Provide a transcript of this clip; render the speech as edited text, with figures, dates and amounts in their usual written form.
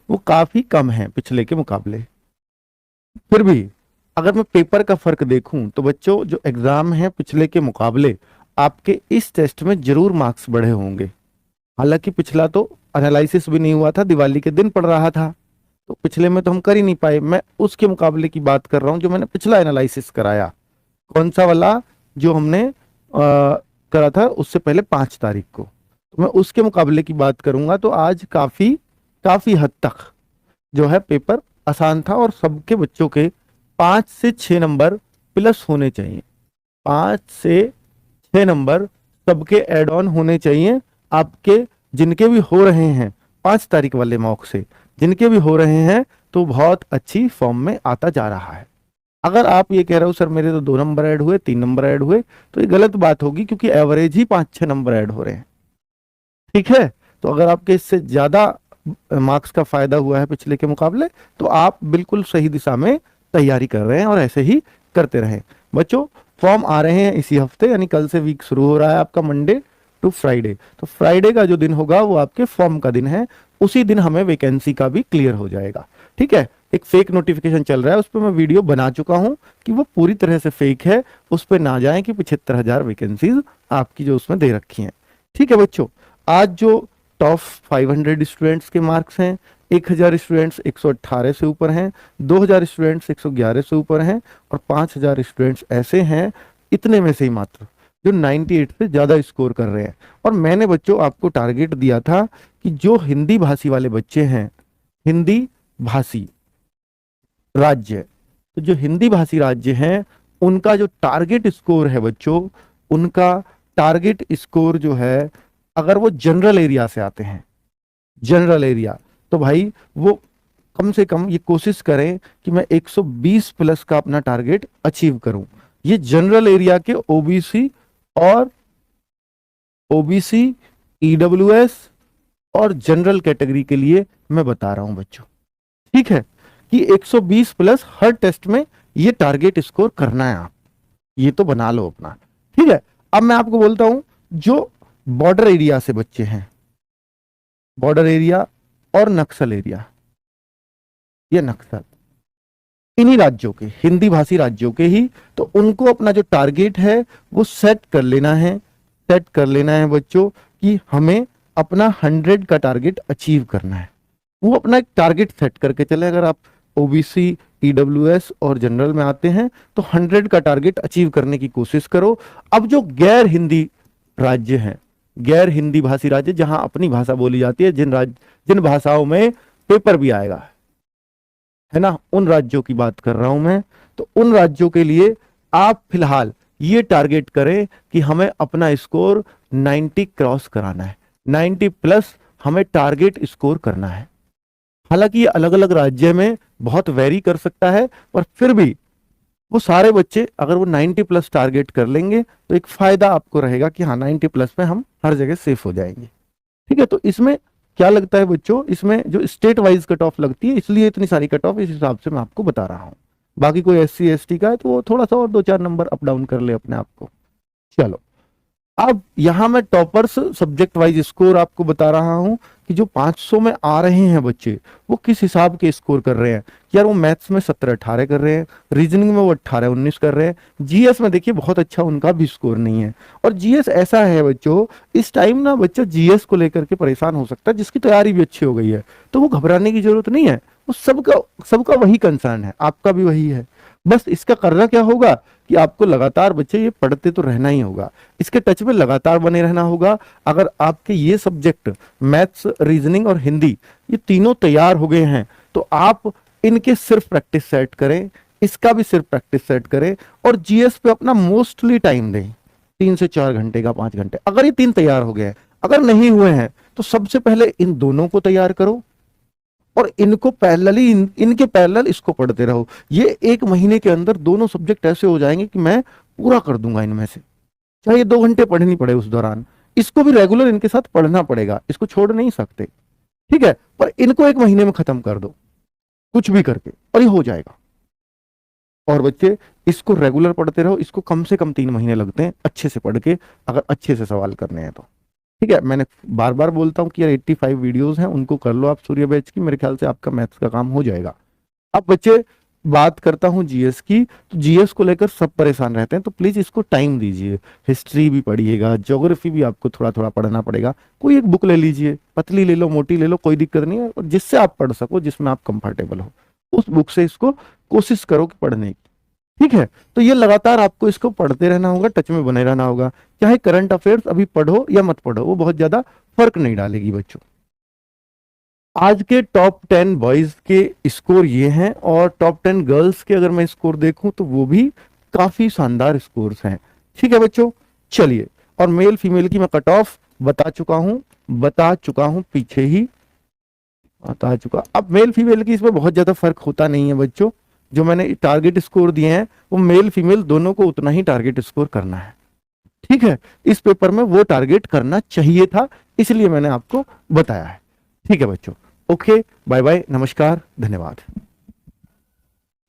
वो काफी कम है पिछले के मुकाबले। फिर भी अगर मैं पेपर का फर्क देखूं तो बच्चों जो एग्जाम है पिछले के मुकाबले, आपके इस टेस्ट में जरूर मार्क्स बढ़े होंगे। हालांकि पिछला तो एनालिसिस भी नहीं हुआ था, दिवाली के दिन पढ़ रहा था, तो पिछले में तो हम कर ही नहीं पाए। मैं उसके मुकाबले की बात कर रहा हूँ जो मैंने पिछला एनालिसिस कराया। कौन सा वाला? जो हमने करा था उससे पहले 5 तारीख को। तो मैं उसके मुकाबले की बात करूंगा तो आज काफी काफी हद तक जो है पेपर आसान था, और सबके बच्चों के 5 से 6 नंबर प्लस होने चाहिए। 5 से 6 नंबर सबके एड ऑन होने चाहिए आपके, जिनके भी हो रहे हैं 5 तारीख वाले मॉक से, जिनके भी हो रहे हैं तो बहुत अच्छी फॉर्म में आता जा रहा है। अगर आप ये कह रहे हो सर मेरे तो 2 नंबर ऐड हुए, 3 नंबर ऐड हुए, तो ये गलत बात होगी, क्योंकि एवरेज ही 5-6 नंबर ऐड हो रहे हैं। ठीक है, तो अगर आपके इससे ज्यादा मार्क्स का फायदा हुआ है पिछले के मुकाबले, तो आप बिल्कुल सही दिशा में तैयारी कर रहे हैं, और ऐसे ही करते रहें। बच्चों फॉर्म आ रहे हैं इसी हफ्ते, यानी कल से वीक शुरू हो रहा है आपका, मंडे टू फ्राइडे। तो फ्राइडे का जो दिन होगा वो आपके फॉर्म का दिन है, उसी दिन हमें वैकेंसी का भी क्लियर हो जाएगा। ठीक है, एक फेक नोटिफिकेशन चल रहा है, उस पर मैं वीडियो बना चुका हूं कि वो पूरी तरह से फेक है, उस पर ना जाएं कि 75,000 वैकेंसीज आपकी जो उसमें दे रखी हैं। ठीक है बच्चों, आज जो टॉप 500 स्टूडेंट्स के मार्क्स हैं, 1000 स्टूडेंट्स 118 से ऊपर हैं, 2000 स्टूडेंट्स 111 से ऊपर हैं, और 5000 स्टूडेंट्स ऐसे हैं इतने में से ही मात्र जो 98 से ज्यादा स्कोर कर रहे हैं। और मैंने बच्चों आपको टारगेट दिया था कि जो हिंदी भाषी वाले बच्चे हैं, हिंदी भाषी राज्य, तो जो हिंदी भाषी राज्य हैं उनका जो टारगेट स्कोर है बच्चों, उनका टारगेट स्कोर जो है, अगर वो जनरल एरिया से आते हैं, जनरल एरिया, तो भाई वो कम से कम ये कोशिश करें कि मैं 120 प्लस का अपना टारगेट अचीव करूं। ये जनरल एरिया के ओबीसी और ओबीसी, ईडब्ल्यूएस और जनरल कैटेगरी के लिए मैं बता रहा हूं बच्चों। ठीक है, कि 120 प्लस हर टेस्ट में ये टारगेट स्कोर करना है आप, ये तो बना लो अपना। ठीक है, अब मैं आपको बोलता हूं जो बॉर्डर एरिया से बच्चे हैं, बॉर्डर एरिया और नक्सल एरिया, ये नक्सल इन्हीं राज्यों के, हिंदी भाषी राज्यों के ही, तो उनको अपना जो टारगेट है वो सेट कर लेना है, सेट कर लेना है बच्चों, कि हमें अपना 100 का टारगेट अचीव करना है। वो अपना एक टारगेट सेट करके चले। अगर आप ओबीसी, ईडब्ल्यूएस और जनरल में आते हैं तो 100 का टारगेट अचीव करने की कोशिश करो। अब जो गैर हिंदी राज्य हैं, गैर हिंदी भाषी राज्य जहां अपनी भाषा बोली जाती है, जिन भाषाओं में पेपर भी आएगा, है ना, उन राज्यों की बात कर रहा हूं मैं। तो उन राज्यों के लिए आप फिलहाल ये टारगेट करें कि हमें अपना स्कोर 90 क्रॉस कराना है, 90 प्लस हमें टारगेट स्कोर करना है। हालांकि ये अलग अलग राज्य में बहुत वेरी कर सकता है, पर फिर भी वो सारे बच्चे अगर वो 90 प्लस टारगेट कर लेंगे तो एक फायदा आपको रहेगा कि हाँ 90 प्लस में हम हर जगह सेफ हो जाएंगे। ठीक है, तो इसमें क्या लगता है बच्चों, इसमें जो स्टेट वाइज कट ऑफ लगती है, इसलिए इतनी सारी कट ऑफ इस हिसाब से मैं आपको बता रहा हूँ। बाकी कोई SC ST का है तो वो थोड़ा सा और 2-4 नंबर अप डाउन कर ले अपने आप को। चलो, अब यहां मैं टॉपर्स सब्जेक्ट वाइज स्कोर आपको बता रहा हूं कि जो 500 में आ रहे हैं बच्चे, वो किस हिसाब के स्कोर कर रहे हैं। यार वो मैथ्स में 17-18 कर रहे हैं, रीजनिंग में वो 18-19 कर रहे हैं, जीएस में देखिए बहुत अच्छा उनका भी स्कोर नहीं है। और जीएस ऐसा है बच्चों, इस टाइम ना बच्चा जीएस को लेकर के परेशान हो सकता है, जिसकी तैयारी भी अच्छी हो गई है, तो वो घबराने की जरूरत नहीं है। वो सबका सबका वही कंसर्न है, आपका भी वही है। बस इसका करना क्या होगा कि आपको लगातार बच्चे ये पढ़ते तो रहना ही होगा, इसके टच में लगातार बने रहना होगा। अगर आपके ये सब्जेक्ट मैथ्स, रीजनिंग और हिंदी ये तीनों तैयार हो गए हैं तो आप इनके सिर्फ प्रैक्टिस सेट करें, इसका भी सिर्फ प्रैक्टिस सेट करें, और जीएस पे अपना मोस्टली टाइम दें, 3 से 4 घंटे का, 5 घंटे। अगर ये 3 तैयार हो गए हैं, अगर नहीं हुए हैं तो सबसे पहले इन दोनों को तैयार करो, और इनको पैरेलली इनके पैरेलल इसको पढ़ते रहो। ये 1 महीने के अंदर दोनों सब्जेक्ट ऐसे हो जाएंगे कि मैं पूरा कर दूंगा इनमें से, चाहे 2 घंटे पढ़नी पड़े उस दौरान। इसको भी रेगुलर इनके साथ पढ़ना पड़ेगा, इसको छोड़ नहीं सकते। ठीक है, पर इनको 1 महीने में खत्म कर दो कुछ भी करके, और ये हो जाएगा। और बच्चे इसको रेगुलर पढ़ते रहो, इसको कम से कम 3 महीने लगते हैं अच्छे से पढ़ के, अगर अच्छे से सवाल करने हैं तो। ठीक है, मैंने बार बार बोलता हूँ कि यार 85 वीडियोस हैं, उनको कर लो आप सूर्य बैच की, मेरे ख्याल से आपका मैथ्स का काम हो जाएगा। अब बच्चे बात करता हूँ जीएस की, तो जीएस को लेकर सब परेशान रहते हैं, तो प्लीज इसको टाइम दीजिए। हिस्ट्री भी पढ़िएगा, ज्योग्राफी भी आपको थोड़ा थोड़ा पढ़ना पड़ेगा। कोई एक बुक ले लीजिए, पतली ले लो, मोटी ले लो, कोई दिक्कत नहीं है, और जिससे आप पढ़ सको, जिसमें आप कंफर्टेबल हो, उस बुक से इसको कोशिश करो कि पढ़ने की। ठीक है, तो ये लगातार आपको इसको पढ़ते रहना होगा, टच में बने रहना होगा। चाहे करंट अफेयर्स अभी पढ़ो या मत पढ़ो, वो बहुत ज्यादा फर्क नहीं डालेगी बच्चों। आज के टॉप 10 बॉयज के स्कोर ये हैं, और टॉप 10 गर्ल्स के अगर मैं स्कोर देखूं तो वो भी काफी शानदार स्कोर्स हैं। ठीक है बच्चों, चलिए, और मेल फीमेल की मैं कट ऑफ बता चुका हूं पीछे ही बता चुका। अब मेल फीमेल की इसमें बहुत ज्यादा फर्क होता नहीं है बच्चों। जो मैंने टारगेट स्कोर दिए हैं वो मेल फीमेल दोनों को उतना ही टारगेट स्कोर करना है। ठीक है, इस पेपर में वो टारगेट करना चाहिए था, इसलिए मैंने आपको बताया है। ठीक है बच्चों, ओके, बाय बाय, नमस्कार, धन्यवाद।